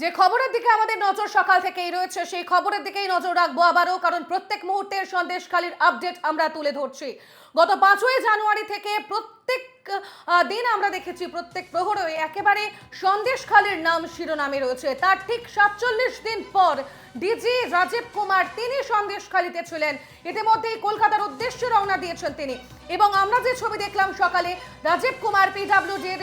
যে খবরের দিকে আমাদের নজর সকাল থেকেই রয়েছে সেই খবরের দিকেই নজর রাখবো আবারও, কারণ প্রত্যেক মুহূর্তের সন্দেশখালির আপডেট আমরা তুলে ধরছি। গত 5ই জানুয়ারি থেকে প্রত্যেক দিন আমরা দেখেছি প্রত্যেক প্রহরে একেবারে সন্দেশখালির নাম শিরোনামে রয়েছে। তার ঠিক 47 দিন পর ডিজি রাজীব কুমার তিনি সন্দেশখালিতে ছিলেন। ইতিমধ্যেই কলকাতার উদ্দেশ্যে রওনা দিয়েছেন তিনি, এবং আমরা যে ছবি দেখলাম সকালে রাজীব কুমার পিডব্লিউডির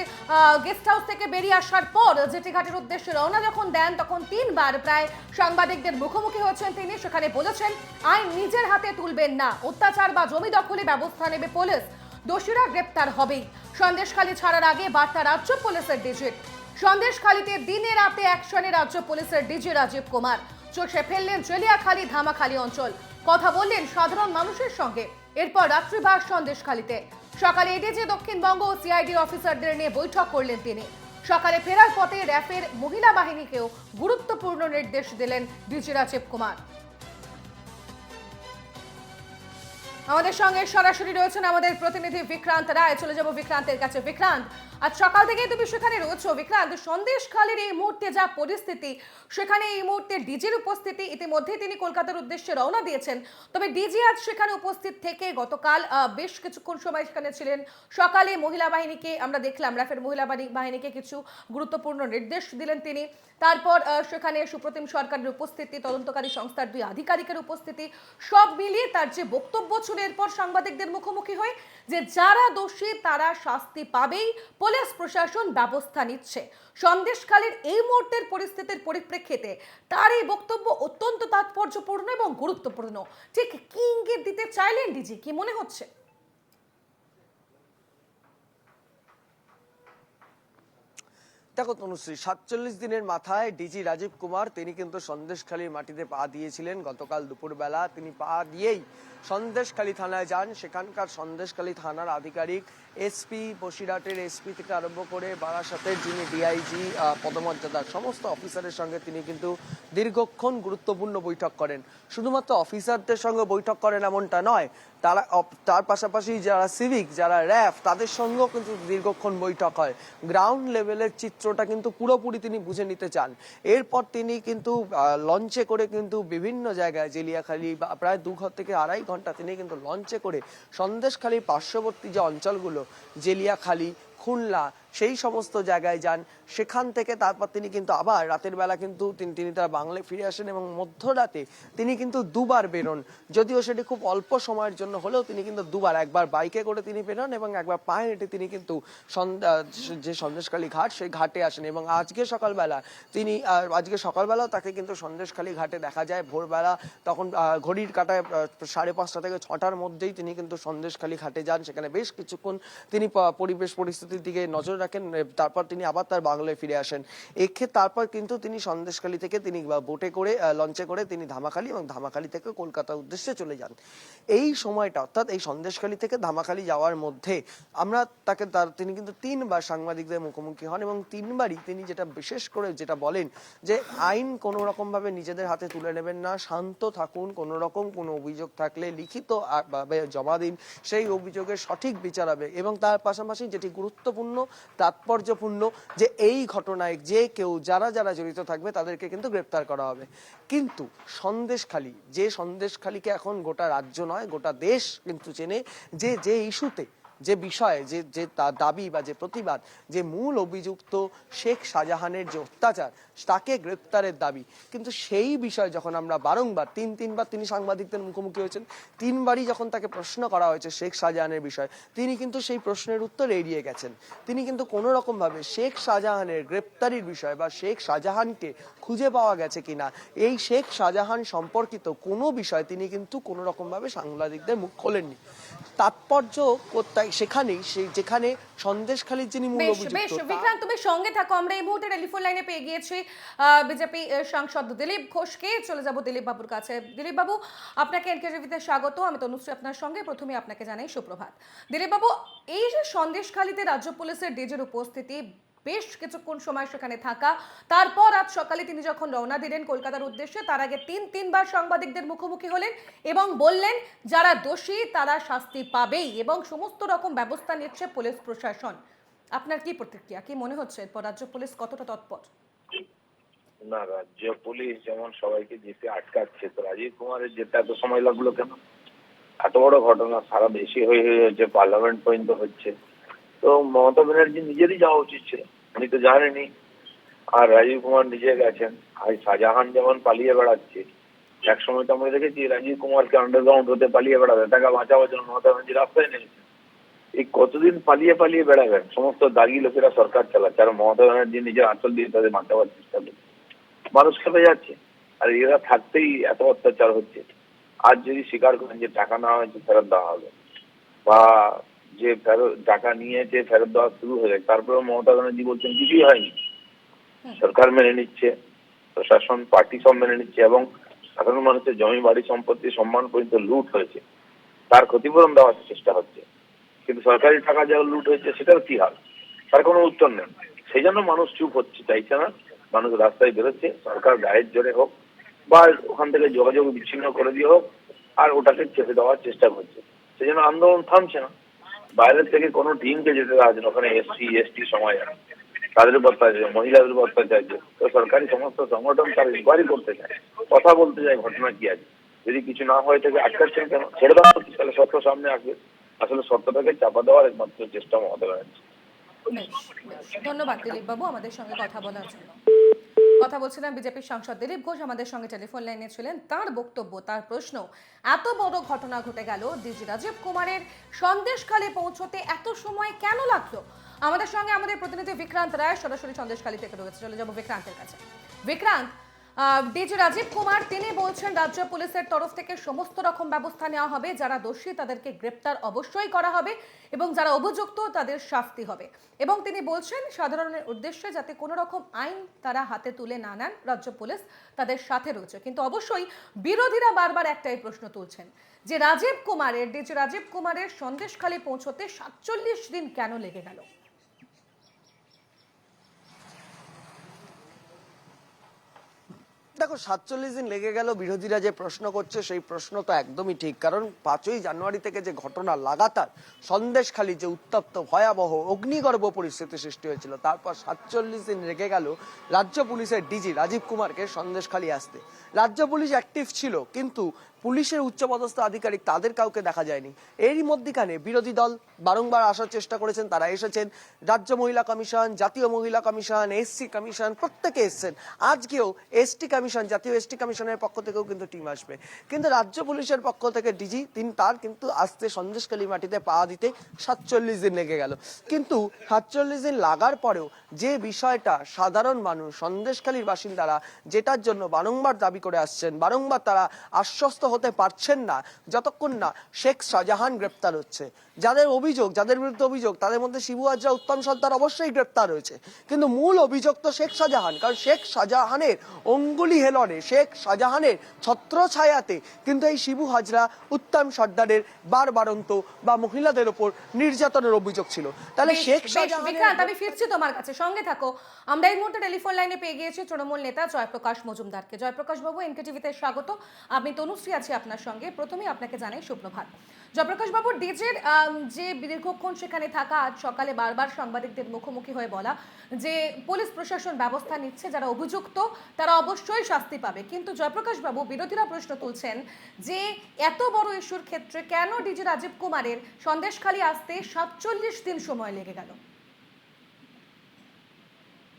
গেস্ট হাউস থেকে বেরিয়ে আসার পর জেটি ঘাটের উদ্দেশ্যে রওনা যখন দেন তখন 3বার প্রায় সাংবাদিকদের মুখোমুখি হয়েছেন তিনি। সেখানে বলেছেন আইন নিজের হাতে তুলবেন না, অত্যাচার বা জমি দখলে ব্যবস্থা নেবে পুলিশ, দোষীরা গ্রেপ্তার হবেই। সন্দেশখালি ছাড়ার আগে বার্তা রাজ্য পুলিশের ডিজির। সন্দেশখালিতে দিনে রাতে অ্যাকশনে রাজ্য পুলিশের ডিজি রাজীব কুমার। চষে ফেললেন জেলিয়াখালী ধামাখালী অঞ্চল, কথা বললেন সাধারণ মানুষের সঙ্গে। এরপর রাত্রিবাস সন্দেশখালিতে। সকালে এডিজি দক্ষিণবঙ্গ ও সিআইডির অফিসারদের নিয়ে বৈঠক করলেন তিনি। সকালে ফেরার পথে র্যাফের মহিলা বাহিনীকেও গুরুত্বপূর্ণ নির্দেশ দিলেন ডিজি রাজীব কুমার। আমাদের সঙ্গে সরাসরি রয়েছেন আমাদের প্রতিনিধি বিক্রান্ত রায়। চলে যাব বিক্রান্তের কাছে। বিক্রান্ত, আজ সকাল থেকেই তুমি সেখানে রয়েছো। বিক্রান্ত, সন্দেশখালির এই মুহূর্তে যা পরিস্থিতি, সেখানে এই মুহূর্তে ডিজির উপস্থিতি, ইতিমধ্যে তিনি কলকাতার উদ্দেশ্যে রওনা দিয়েছেন। তবে ডিজি আজ সেখানে উপস্থিত থেকে গতকাল বেশ কিছুক্ষণ সময় সেখানে ছিলেন। সকালে মহিলা বাহিনীকে আমরা দেখলাম, র্যাফের মহিলা বাহিনীকে কিছু গুরুত্বপূর্ণ নির্দেশ দিলেন তিনি। তারপর সেখানে সুপ্রতিম সরকারের উপস্থিতি, তদন্তকারী সংস্থার 2 আধিকারিকের উপস্থিতি, সব মিলিয়ে তার যে বক্তব্য ছিল এরপর সাংবাদিকদের মুখোমুখি হয়ে যে যারা দোষী তারা শাস্তি পাবেই, পুলিশ প্রশাসন ব্যবস্থা নিচ্ছে। সন্দেশখালির এই মুহূর্তের পরিস্থিতির পরিপ্রেক্ষিতে তার এই বক্তব্য অত্যন্ত তাৎপর্যপূর্ণ এবং গুরুত্বপূর্ণ। ঠিক কি ইঙ্গিত দিতে চাইলেন ডিজি, কি মনে হচ্ছে? দেখো তনুশ্রী, 47 দিনের মাথায় ডিজি রাজীব কুমার তিনি কিন্তু সন্দেশখালীর মাটিতে পা দিয়েছিলেন। গতকাল দুপুরবেলা তিনি পা দিয়েই সন্দেশখালী থানায় যান। সেখানকার সন্দেশখালী থানার আধিকারিক, এসপি, বসিরহাটের এসপি থেকে আরম্ভ করে বারাসাতের যিনি ডিআইজি পদমর্যাদার সমস্ত অফিসারের সঙ্গে তিনি কিন্তু দীর্ঘক্ষণ গুরুত্বপূর্ণ বৈঠক করেন। শুধুমাত্র অফিসারদের সঙ্গে বৈঠক করেন এমনটা নয়, তার পাশাপাশি যারা সিভিক, যারা র্যাফ, তাদের সঙ্গেও কিন্তু দীর্ঘক্ষণ বৈঠক হয়। গ্রাউন্ড লেভেলের চিত্রটা কিন্তু পুরোপুরি তিনি বুঝে নিতে চান। এরপর তিনি কিন্তু লঞ্চে করে কিন্তু বিভিন্ন জায়গায়, জেলিয়াখালী বা প্রায় 2 থেকে 2.5 ঘন্টা তিনি কিন্তু লঞ্চে করে সন্দেশখালীর পার্শ্ববর্তী যে অঞ্চলগুলো, জেলিয়াখালী, খুলনা, সেই সমস্ত জায়গায় যান। সেখান থেকে তারপর তিনি কিন্তু আবার রাতের বেলা কিন্তু তিনি তার বাংলায় ফিরে আসেন, এবং মধ্যরাতে তিনি কিন্তু 2বার বেরোন। যদিও সেটি খুব অল্প সময়ের জন্য হলেও তিনি কিন্তু 2বার, একবার বাইকে করে তিনি বেরোন এবং একবার পায়ে হেঁটে তিনি কিন্তু যে সন্দেশখালী ঘাট, সেই ঘাটে আসেন। এবং আজকে সকালবেলাও তাকে কিন্তু সন্দেশখালী ঘাটে দেখা যায় ভোরবেলা। তখন ঘড়ির কাঁটায় 5:30 থেকে 6টার মধ্যেই তিনি কিন্তু সন্দেশখালী ঘাটে যান। সেখানে বেশ কিছুক্ষণ তিনি পরিবেশ পরিস্থিতির দিকে নজর রাখেন। তারপর তিনি আবার তার বাংলায় ফিরে আসেন। তারপর কিন্তু তিনি সন্দেশখালী থেকে তিনি বোটে করে, লঞ্চে করে তিনি ধামাখালী, এবং ধামাখালী থেকে কলকাতার উদ্দেশ্যে চলে যান। এই সময়টা, অর্থাৎ এই সন্দেশখালী থেকে ধামাখালী যাওয়ার মধ্যে আমরা তিনি কিন্তু 3বার সাংবাদিকদের মুখোমুখি হন, এবং 3বারই তিনি বিশেষ করে যেটা বলেন যে আইন কোনো রকম ভাবে নিজেদের হাতে তুলে নেবেন না, শান্ত থাকুন, কোনো রকম কোনো অভিযোগ থাকলে লিখিত ভাবে জমা দিন, সেই অভিযোগের সঠিক বিচার হবে। এবং তার পাশাপাশি যেটি গুরুত্বপূর্ণ, তাৎপর্যপূর্ণ, যে এই ঘটনায় যে কেউ যারা জড়িত থাকবে তাদেরকে কিন্তু গ্রেপ্তার করা হবে। কিন্তু সন্দেশখালীকে এখন গোটা রাজ্য নয়, গোটা দেশ কিন্তু চেনে, যে ইস্যুতে, যে বিষয়ে, যে দাবি বা যে প্রতিবাদ, যে মূল অভিযুক্ত শেখ শাহজাহানের যে অত্যাচার, তাকে গ্রেপ্তারের দাবি। কিন্তু সেই বিষয় যখন আমরা বারংবার 3বার তিনি সাংবাদিকদের মুখোমুখি হয়েছেন, 3বারই যখন তাকে প্রশ্ন করা হয়েছে শেখ শাহজাহানের বিষয়, তিনি কিন্তু সেই প্রশ্নের উত্তর এড়িয়ে গেছেন। তিনি কিন্তু কোনো রকম ভাবে শেখ শাহজাহানের গ্রেপ্তারির বিষয় বা শেখ শাহজাহানকে খুঁজে পাওয়া গেছে কিনা, এই শেখ শাহজাহান সম্পর্কিত কোনো বিষয় তিনি কিন্তু কোনো রকম ভাবে সাংবাদিকদের মুখ খোলেননি। তাৎপর্য সেখানেই, যেখানে সন্দেশখালীর যিনি মূল অভিযুক্ত। বিক্রান্ত, তুমি সঙ্গে থাকো। আমরা এই মুহূর্তে টেলিফোন লাইনে পেয়ে গিয়েছি বিজেপি সাংসদ দিলীপ ঘোষকে। চলে যাব দিলীপ বাবুর কাছে। দিলীপ বাবু, আপনাকে এনকেটিভিতে স্বাগত। আমি তনুশ্রী আপনার সঙ্গে। প্রথমে আপনাকে জানাই সুপ্রভাত। দিলীপ বাবু, এই যে সন্দেশখালীতে রাজ্য পুলিশের ডিজির উপস্থিতি, বেশ কিছুক্ষণ সময় সেখানে থাকা, তারপর আজ সকালে তিনি যখন রওনা দিলেন কলকাতার উদ্দেশ্যে, তার আগে 3বার সাংবাদিকদের মুখোমুখি হলেন এবং বললেন যারা দোষী তারা শাস্তি পাবেই এবং সমস্ত রকম ব্যবস্থা নিচ্ছে পুলিশ প্রশাসন। আপনার কি প্রতিক্রিয়া, কি মনে হচ্ছে এরপর রাজ্য পুলিশ কতটা তৎপর? না, রাজ্য পুলিশ যেমন সবাইকে যেতে আটকাচ্ছে, তো রাজীব কুমারের যেতে এত সময় লাগলো কেন? এত বড় ঘটনা সারা দেশে হয়ে হচ্ছে, পার্লামেন্ট পর্যন্ত হচ্ছে, তো মমতা ব্যানার্জি নিজেরই যাওয়া উচিত ছিল, উনি তো জানেনি। আর রাজীব কুমার নিজে গেছেন। আর শাহজাহান যেমন পালিয়ে বেড়াচ্ছে, এক সময় তো আমরা দেখেছি রাজীব কুমারকে আন্ডারগ্রাউন্ড হতে পালিয়ে বেড়াবে, তাকে বাঁচাবার জন্য মমতা ব্যানার্জি রাস্তায় নেমেছে। এই কতদিন পালিয়ে পালিয়ে বেড়াবেন? সমস্ত দাগি লোকেরা সরকার চালাচ্ছে, আর মমতা ব্যানার্জি নিজের আঁচল দিয়ে তাদের বাঁচাবার চেষ্টা করছে। মানুষ খেপে যাচ্ছে, আর এরা থাকতেই এত অত্যাচার হচ্ছে। আজ যদি স্বীকার করেন যে টাকা নেওয়া হয়েছে ফেরত দেওয়া হবে, বা যে ফেরত টাকা নিয়েছে ফেরত দেওয়া শুরু হয়ে যায়, তারপরে মমতা ব্যানার্জি বলছেন কিছুই হয়নি। সরকার মেনে নিচ্ছে, প্রশাসন পার্টি সব মেনে নিচ্ছে, এবং সাধারণ মানুষের জমি বাড়ি সম্পত্তি সম্মান পর্যন্ত লুট হয়েছে, তার ক্ষতিপূরণ দেওয়ার চেষ্টা হচ্ছে। কিন্তু সরকারি টাকা যা লুট হয়েছে সেটার কি হাল? তার কোনো উত্তর নেই। সেই জন্য মানুষ চুপ হচ্ছে, চাইছে না। মানুষ রাস্তায় বেরোচ্ছে, সরকার গায়ের জোরে হোক বা ওখান থেকে যোগাযোগ বিচ্ছিন্ন করে দিয়ে হোক, আর ওটাকে চেপে দেওয়ার চেষ্টা করছে। সেই জন্য আন্দোলন থামছে না। বাইরের থেকে কোনো টিমকে যেতে দেওয়া হচ্ছে না। ওখানে এসটি সময় আছে, তাদের উপর অত্যাচার, মহিলাদের উপর অত্যাচার, তো সরকারি সমস্ত সংগঠন তার ইনকোয়ারি করতে চায়, কথা বলতে চায় ঘটনা কি আছে। যদি কিছু না হয়ে থাকে আটকাচ্ছেন কেন? ছেড়ে দেওয়া উচিত, তাহলে সত্য সামনে আসবে। আসলে সত্যটাকে চাপা দেওয়ার একমাত্র চেষ্টা মমতা ব্যানার্জি। বেশ, বেশ। ধন্যবাদ দিলীপ বাবু আমাদের সঙ্গে কথা বলার জন্য। কথা বলছিলাম বিজেপির সাংসদ দিলীপ ঘোষ আমাদের সঙ্গে টেলিফোন লাইনে ছিলেন। তার বক্তব্য, তার প্রশ্ন, এত বড় ঘটনা ঘটে গেল, ডিজি রাজীব কুমারের সন্দেশখালী পৌঁছতে এত সময় কেন লাগলো? আমাদের সঙ্গে আমাদের প্রতিনিধি বিক্রান্ত রায় সরাসরি সন্দেশখালী থেকে রয়েছে। চলে যাবো বিক্রান্তের কাছে। বিক্রান্ত, ডিজি রাজীব কুমার তিনি বলছেন রাজ্য পুলিশের তরফ থেকে সমস্ত রকম ব্যবস্থা নেওয়া হবে, যারা দোষী তাদেরকে গ্রেপ্তার অবশ্যই করা হবে এবং যারা অভিযুক্ত তাদের শাস্তি হবে। এবং তিনি বলছেন সাধারণের উদ্দেশ্যে যাতে কোনো রকম আইন তারা হাতে তুলে না নেন, রাজ্য পুলিশ তাদের সাথে রয়েছে। কিন্তু অবশ্যই বিরোধীরা বারবার একটাই প্রশ্ন তুলছেন যে ডিজি রাজীব কুমারের সন্দেশখালী পৌঁছতে ৪৭ দিন কেন লেগে গেল? দেখো, ৪৭ দিন লেগে গেল, বিরোধীরা যে প্রশ্ন করছে সেই প্রশ্ন তো একদমই ঠিক। কারণ ৫ই জানুয়ারি থেকে যে ঘটনা লাগাতার সন্দেশখালী যে উত্তপ্ত ভয়াবহ অগ্নিগর্ভ পরিস্থিতি সৃষ্টি হয়েছিল, তারপর ৪৭ দিন লেগে গেল রাজ্য পুলিশের ডিজি রাজীব কুমারকে সন্দেশখালী আসতে। রাজ্য পুলিশ অ্যাক্টিভ ছিল, কিন্তু পুলিশের উচ্চপদস্থ আধিকারিক তাদের কাউকে দেখা যায়নি। এরই মধ্যখানে বিরোধী দল বারংবার আসার চেষ্টা করেছেন, তারা এসেছেন। রাজ্য মহিলা কমিশন, জাতীয় মহিলা কমিশন, এসসি কমিশন, প্রত্যেকে এসছেন। আজকেও এসটি কমিশন, জাতীয় এসটি কমিশনের পক্ষ থেকেও কিন্তু টিম আসবে। কিন্তু রাজ্য পুলিশের পক্ষ থেকে ডিজি তার কিন্তু আসতে সন্দেশখালী মাটিতে পা দিতে ৪৭ দিন লেগে গেল। কিন্তু ৪৭ দিন লাগার পরেও যে বিষয়টা সাধারণ মানুষ, সন্দেশখালীর বাসিন্দারা যেটার জন্য বারংবার দাবি করে আসছেন, বারংবার তারা আশ্বস্ত হতে পারছেন না যতক্ষণ না শেখ শাহজাহান গ্রেপ্তার হচ্ছে। যাদের বিরুদ্ধে অভিযোগ, তাদের মধ্যে শিবু হাজরা, উত্তম সর্দার অবশ্যই গ্রেপ্তার হয়েছে, কিন্তু মূল অভিযোগ তো শেখ শাহজাহান। কারণ শেখ শাহজাহানের অঙ্গুলি হেলনে, শেখ শাহজাহানের ছত্রছায়াতে কিন্তু এই শিবু হাজরা, উত্তম সর্দারের বারবারন্ত বা মহিলাদের উপর নির্যাতনের অভিযোগ ছিল। তাহলে শেখ বিক্রান্ত, আমি ফিরছি তোমার কাছে, সঙ্গে থাকো। আমরা এই মুহূর্তে টেলিফোন লাইনে পেয়ে গিয়েছি তৃণমূল নেতা জয়প্রকাশ মজুমদারকে। জয়প্রকাশ বাবু, এনকেটিভিতে স্বাগত। আমি তনুশ্রী আছি আপনার সঙ্গে। প্রথমেই আপনাকে জানাই সুপ্রভাত। জয়প্রকাশ বাবু, ডিজির যে দীর্ঘক্ষণ সেখানে থাকা, আজ সকালে বারবার সাংবাদিকদের মুখোমুখি হয়ে বলা যে পুলিশ প্রশাসন ব্যবস্থা নিচ্ছে, যারা অভিযুক্ত তারা অবশ্যই শাস্তি পাবে। কিন্তু জয়প্রকাশ বাবু, বিরোধীরা প্রশ্ন তুলছেন যে এত বড় ইস্যুর ক্ষেত্রে কেন ডিজি রাজীব কুমারের সন্দেশখালী আসতে ৪৭ দিন সময় লেগে গেল?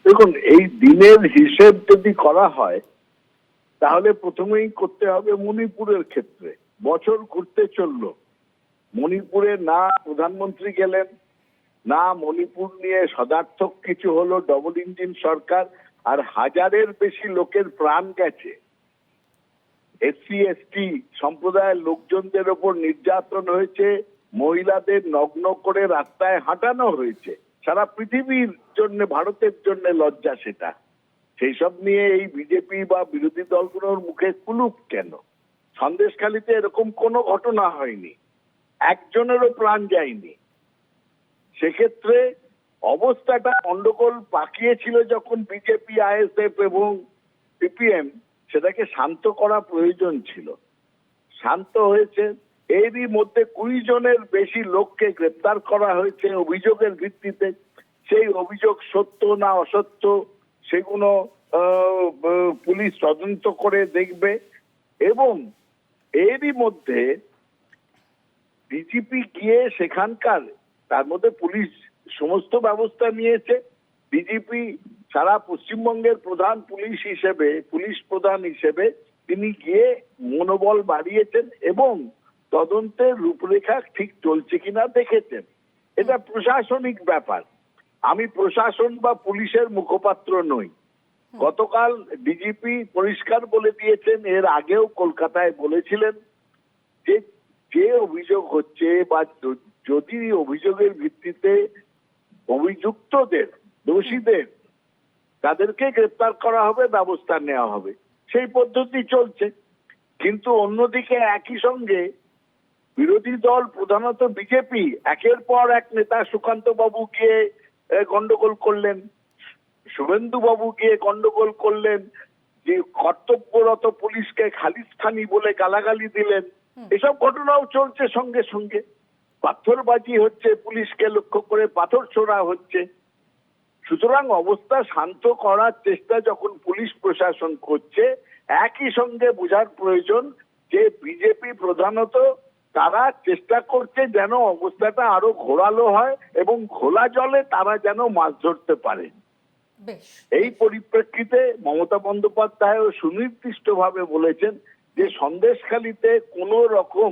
দেখুন, এই দিনের হিসেব যদি করা হয় তাহলে প্রথমেই করতে হবে মণিপুরের ক্ষেত্রে। বছর ঘুরতে চললো, মণিপুরে না প্রধানমন্ত্রী গেলেন, না মণিপুর নিয়ে সদার্থক কিছু হলো, ডবল ইঞ্জিন সরকার, আর হাজারের বেশি লোকের প্রাণ গেছে। এসসি এসটি সম্প্রদায়ের লোকজনদের ওপর নির্যাতন হয়েছে, মহিলাদের নগ্ন করে রাস্তায় হাঁটানো হয়েছে। সারা পৃথিবীর জন্য, ভারতের জন্য লজ্জা সেটা। সেই সব নিয়ে এই বিজেপি বা বিরোধী দলগুলোর মুখে কুলুপ কেন? সন্দেশখালীতে এরকম কোনো ঘটনা হয়নি, একজনেরও প্রাণ যায়নি। সেক্ষেত্রে অবস্থাটা গন্ডগোল পাকিয়েছিল যখন বিজেপি, আইএসএফ এবং সিপিএম, সেটাকে শান্ত করা প্রয়োজন ছিল। শান্ত হয়েছে। এরই মধ্যে ২০ জনের বেশি লোককে গ্রেপ্তার করা হয়েছে অভিযোগের ভিত্তিতে। সেই অভিযোগ সত্য না অসত্য সেগুলো পুলিশ তদন্ত করে দেখবে। এবং এরই মধ্যে ডিজিপি গিয়ে সেখানকার, তার মধ্যে পুলিশ সমস্ত ব্যবস্থা নিয়েছে। ডিজিপি সারা পশ্চিমবঙ্গের পুলিশ প্রধান হিসেবে তিনি গিয়ে মনোবল বাড়িয়েছেন এবং তদন্তের রূপরেখা ঠিক চলছে কিনা দেখেছেন। এটা প্রশাসনিক ব্যাপার। আমি প্রশাসন বা পুলিশের মুখপাত্র নই। গতকাল ডিজিপি পরিষ্কার বলে দিয়েছেন, এর আগেও কলকাতায় বলেছিলেন যে যে অভিযোগ হচ্ছে বা যদি অভিযোগের ভিত্তিতে অভিযুক্তদের, দোষীদের, তাদেরকে গ্রেপ্তার করা হবে, ব্যবস্থা নেওয়া হবে। সেই পদ্ধতি চলছে। কিন্তু অন্যদিকে একই সঙ্গে বিরোধী দল, প্রধানত বিজেপি, একের পর এক নেতা, সুকান্ত বাবু গিয়ে গন্ডগোল করলেন, শুভেন্দু বাবু গিয়ে গন্ডগোল করলেন, যে কর্তব্যরত পুলিশকে খালিস্তানি বলে গালাগালি দিলেন। এসব ঘটনাও চলছে সঙ্গে সঙ্গে। পাথরবাজি হচ্ছে, পুলিশকে লক্ষ্য করে পাথর ছোড়া হচ্ছে। সুতরাং অবস্থা শান্ত করার চেষ্টা যখন পুলিশ প্রশাসন করছে, একই সঙ্গে বোঝার প্রয়োজন যে বিজেপি প্রধানত তারা চেষ্টা করছে যেন অবস্থাটা আরো ঘোরালো হয় এবং ঘোলা জলে তারা যেন মাছ ধরতে পারে। বেশ। এই পরিপ্রেক্ষিতে মমতা বন্দ্যোপাধ্যায়ও সুনির্দিষ্টভাবে বলেছেন যে সন্দেশখালীতে কোনো রকম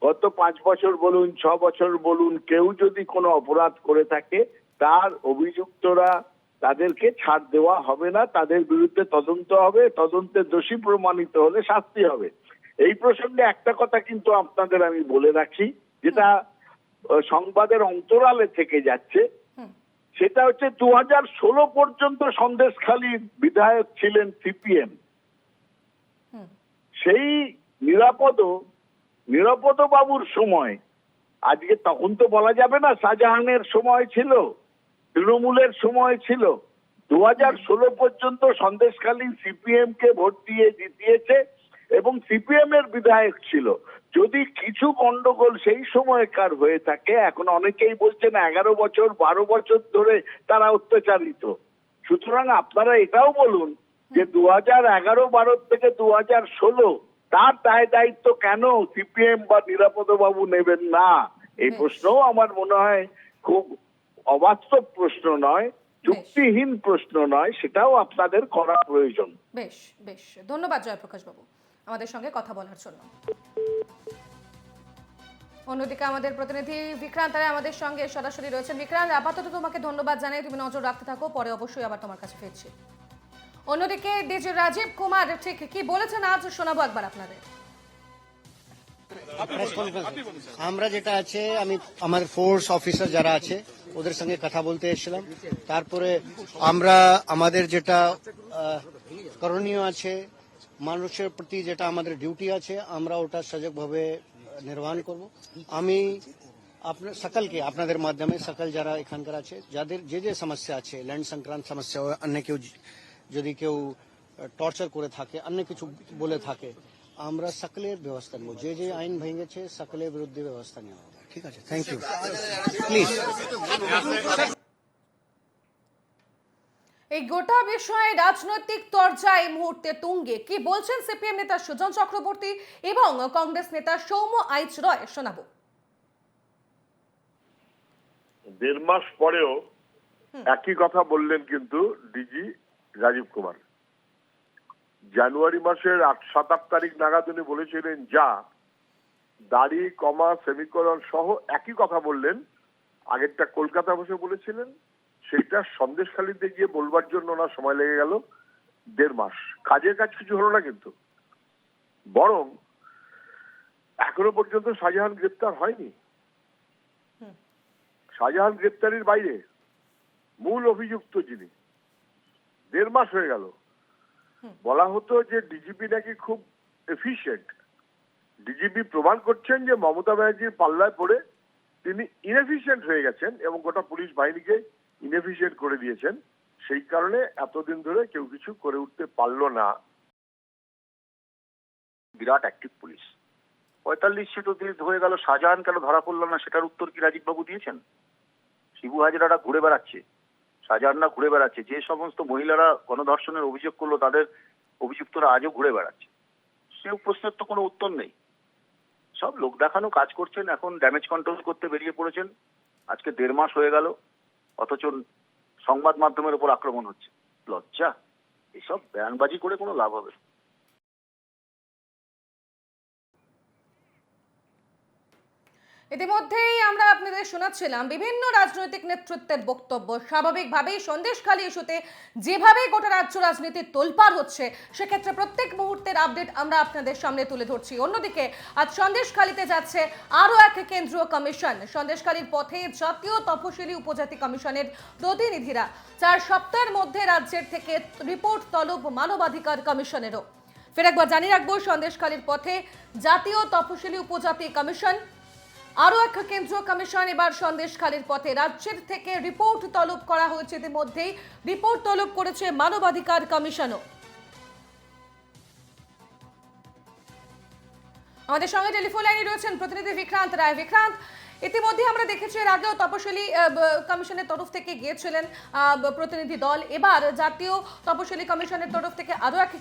গত 5 বছর বলুন, 6 বছর বলুন, কেউ যদি কোনো অপরাধ করে থাকে তার অভিযুক্তরা, তাদেরকে ছাড় দেওয়া হবে না, তাদের বিরুদ্ধে তদন্ত হবে, তদন্তে দোষী প্রমাণিত হলে শাস্তি হবে। এই প্রসঙ্গে একটা কথা কিন্তু আপনাদের আমি বলে রাখি, যেটা সংবাদের অন্তরালে থেকে যাচ্ছে, সেটা হচ্ছে 2016 পর্যন্ত সন্দেশখালীর বিধায়ক ছিলেন সিপিএম। সেই নিরাপদ বাবুর সময়, আজকে তখন তো বলা যাবে না শাহজাহানের সময় ছিল, তৃণমূলের সময় ছিল, 2016 পর্যন্ত সন্দেশখালী সিপিএম কে ভোট দিয়ে জিতিয়েছে এবং সিপিএম এর বিধায়ক ছিল। যদি কিছু গন্ডগোল সেই সময়কার হয়ে থাকে, এখন অনেকেই বলছেন 11 বছর 12 বছর ধরে তারা অত্যাচারিত। সুতরাং আপনারা এটাও বলুন যে 2011-12 থেকে 2016 তার দায় দায়িত্ব কেন সিপিএম বা নিরাপদ বাবু নেবেন না? এই প্রশ্নও আমার মনে হয় খুব অবাস্তব প্রশ্ন নয়, যুক্তিহীন প্রশ্ন নয়, সেটাও আপনাদের করা প্রয়োজন। বেশ বেশ, ধন্যবাদ জয়প্রকাশ বাবু আমাদের সঙ্গে কথা বলার জন্য। অন্যদিকে আমাদের প্রতিনিধি বিক্রান্ত রায় আমাদের সঙ্গে সরাসরি রয়েছেন। বিক্রান্ত, আপাতত তোমাকে ধন্যবাদ জানাই, তুমি নজর রাখতে থাকো, পরে অবশ্যই আবার তোমার কাছে ফিরছি। অন্যদিকে ডিজি রাজীব কুমার ঠিক কি বলেছেন আজ শোনাবো একবার আপনাদের। আমরা যেটা আছে, আমি আমার ফোর্স অফিসার যারা আছে ওদের সঙ্গে কথা বলতে এসেছিলাম। তারপরে আমরা আমাদের যেটা করণীয় আছে, মানুষের প্রতি যেটা আমাদের ডিউটি আছে, আমরা ওটা সজাগভাবে নির্বাহন করব। আমি আপনার সকলকে, আপনাদের মাধ্যমে সকল যারা এখানকার আছে, যাদের যে যে সমস্যা আছে, ল্যান্ড সংক্রান্ত সমস্যা, অন্য কেউ যদি কেউ টর্চার করে থাকে, অন্য কিছু বলে থাকে, আমরা সকলের ব্যবস্থা নেব। যে যে আইন ভেঙেছে সকলের বিরুদ্ধে ব্যবস্থা নেওয়া হবে। ঠিক আছে, থ্যাংক ইউ। প্লিজ। এই গোটা বিষয়ে রাজনৈতিক চর্চা এই মুহূর্তে তুঙ্গে। কি বলছেন সিপিএম নেতা সুজন চক্রবর্তী এবং কংগ্রেস নেতা সৌম্য আইচ রয়, শোনাবো। 1.5 মাস পরেও একই কথা বললেন কিন্তু ডিজি রাজীব কুমার। জানুয়ারি মাসের 7-8 তারিখ নাগাদ উনি বলেছিলেন যা, দাড়ি, কমা, সেমিকোলন সহ একই কথা বললেন। আগেরটা কলকাতা বসে বলেছিলেন, সেইটা সন্দেশখালীতে গিয়ে বলবার জন্য ওনার সময় লেগে গেল 1.5 মাস। কাজের কাজ কিছু হলো না, কিন্তু বরং এখনো পর্যন্ত শাহজাহান গ্রেপ্তার হয়নি। শাহজাহান গ্রেপ্তারির বাইরে মূল অভিযুক্ত যিনি, 1.5 মাস হয়ে গেল। বলা হতো যে ডিজিপি নাকি খুব এফিশিয়েন্ট। ডিজিপি প্রমাণ করছেন যে মমতা ব্যানার্জির পাল্লায় পড়ে তিনি ইনএফিশিয়েন্ট হয়ে গেছেন এবং গোটা পুলিশ বাহিনীকে ইনএফিশিয়েন্ট করে দিয়েছেন। সেই কারণে এতদিন ধরে কেউ কিছু করে উঠতে পারলো না। বিরাট অ্যাক্টিভ পুলিশ, 45 সিট অতিরিক্ত হয়ে গেল, শাহজাহান কেন ধরা পড়লো না সেটার উত্তর কি রাজীব বাবু দিয়েছেন? শিবু হাজরারা ঘুরে বেড়াচ্ছে, শাহজাহানরা ঘুরে বেড়াচ্ছে। যে সমস্ত মহিলারা গণধর্ষণের অভিযোগ করলো তাদের অভিযুক্তরা আজও ঘুরে বেড়াচ্ছে। সে প্রশ্নের তো কোনো উত্তর নেই। সব লোক দেখানো কাজ করছেন, এখন ড্যামেজ কন্ট্রোল করতে বেরিয়ে পড়েছেন। আজকে 1.5 মাস হয়ে গেল, অথচ সংবাদ মাধ্যমের উপর আক্রমণ হচ্ছে। লজ্জা! এসব বয়ানবাজি করে কোনো লাভ হবে না। ইতিমধ্যেই আমরা আপনাদের শোনাচ্ছিলাম বিভিন্ন রাজনৈতিক নেতৃত্বের বক্তব্য। স্বাভাবিকভাবেই সন্দেশখালী ইস্যুতে যেভাবে গোটা রাজ্য রাজনীতির তোলপাড় হচ্ছে, সেক্ষেত্রে প্রত্যেক মুহূর্তের আপডেট আমরা আপনাদের সামনে তুলে ধরছি। অন্যদিকে আজ সন্দেশখালীতে যাচ্ছে আরও এক কেন্দ্রীয় কমিশন। সন্দেশখালীর পথে জাতীয় তফসিলি উপজাতি কমিশনের প্রতিনিধিরা 4 সপ্তাহের মধ্যে রাজ্যের থেকে রিপোর্ট তলব মানবাধিকার কমিশনেরও। ফের একবার জানিয়ে রাখবো, সন্দেশখালীর পথে জাতীয় তফসিলি উপজাতি কমিশন, আরও এক কেন্দ্রীয় কমিশন এবার সন্দেশখালীর পথে। রাজ্যের থেকে রিপোর্ট তলব করা হয়েছে, ইতিমধ্যেই রিপোর্ট তলব করেছে মানবাধিকার কমিশনও। আমাদের সঙ্গে টেলিফোন লাইনে রয়েছেন প্রতিনিধি বিক্রান্ত রায়। বিক্রান্ত, ইতিমধ্যে আমরা দেখেছি এর আগেও তপশিলি কমিশনের তরফ থেকে গিয়েছিলেন প্রতিনিধি দল। এবার জাতীয় তপশিলি কমিশনের তরফ থেকে আরও এক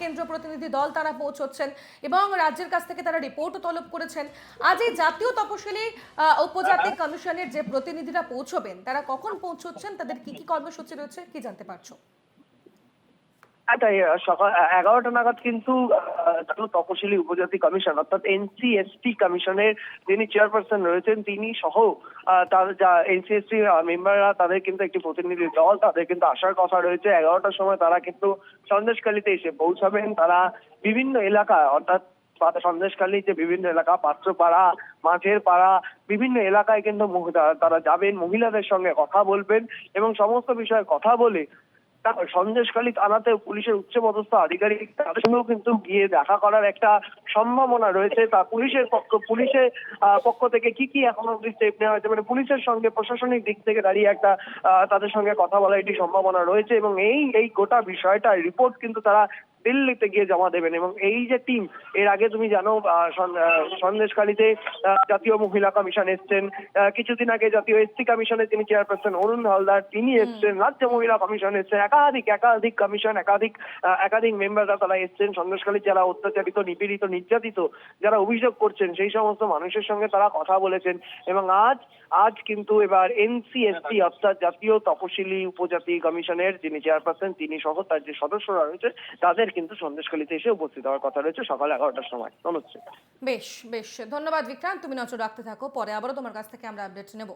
কেন্দ্রীয় প্রতিনিধি দল তারা পৌঁছচ্ছেন এবং রাজ্যের কাছ থেকে তারা রিপোর্টও তলব করেছেন। আজ এই জাতীয় তপশিলি উপজাতি কমিশনের যে প্রতিনিধিরা পৌঁছবেন, তারা কখন পৌঁছচ্ছেন, তাদের কি কি কর্মসূচি রয়েছে, কি জানতে পারছো? তাই সকাল 11টা নাগাদ কিন্তু জাতীয় তপশিলি উপজাতি কমিশন অর্থাৎ এনসিএসটি কমিশনের যিনি চেয়ারপারসন রয়েছেন তিনি সহ তার যা এনসিএসটি মেম্বাররা, তাদের কিন্তু একটি প্রতিনিধি দল, তাদের কিন্তু আসার কথা রয়েছে। 11টার সময় তারা কিন্তু সন্দেশখালীতে এসে পৌঁছাবেন। তারা বিভিন্ন এলাকা অর্থাৎ সন্দেশখালী যে বিভিন্ন এলাকা, পাত্রপাড়া, মাঝের পাড়া, বিভিন্ন এলাকায় কিন্তু তারা যাবেন, মহিলাদের সঙ্গে কথা বলবেন এবং সমস্ত বিষয়ে কথা বলে সন্দেশখালী থানাতে পুলিশের উচ্চপদস্থ আধিকারিক তাদের সঙ্গেও কিন্তু গিয়ে দেখা করার একটা সম্ভাবনা রয়েছে। তা পুলিশের পক্ষ থেকে কি কি এখন অব্দি স্টেপ নেওয়া হয়েছে, মানে পুলিশের সঙ্গে প্রশাসনিক দিক থেকে দাঁড়িয়ে একটা তাদের সঙ্গে কথা বলার একটি সম্ভাবনা রয়েছে এবং এই গোটা বিষয়টা রিপোর্ট কিন্তু তারা দিল্লিতে গিয়ে জমা দেবেন। এবং এই যে টিম, এর আগে তুমি জানো সন্দেশখালীতে জাতীয় মহিলা কমিশন এসছেন, কিছুদিন আগে জাতীয় এসসি কমিশনের যিনি চেয়ারপারসন অরুণ হালদার তিনি এসছেন, রাজ্য মহিলা কমিশন এসছেন, একাধিক কমিশন, একাধিক মেম্বাররা তারা এসছেন। সন্দেশখালীর যারা অত্যাচারিত, নিপীড়িত, নির্যাতিত, যারা অভিযোগ করছেন সেই সমস্ত মানুষের সঙ্গে তারা কথা বলেছেন। এবং আজ কিন্তু এবার এনসিএসটি অর্থাৎ জাতীয় তপশিলি উপজাতি কমিশনের যিনি চেয়ারপারসন তিনি সহ তার যে সদস্যরা রয়েছে তাদের কিন্তু সন্দেশখালীতে এসে উপস্থিত হওয়ার কথা রয়েছে সকাল 11টার সময়। নমস্কার। বেশ ধন্যবাদ বিক্রান্ত, তুমি নজর রাখতে থাকো, পরে আবারও তোমার কাছ থেকে আমরা আপডেট নেব।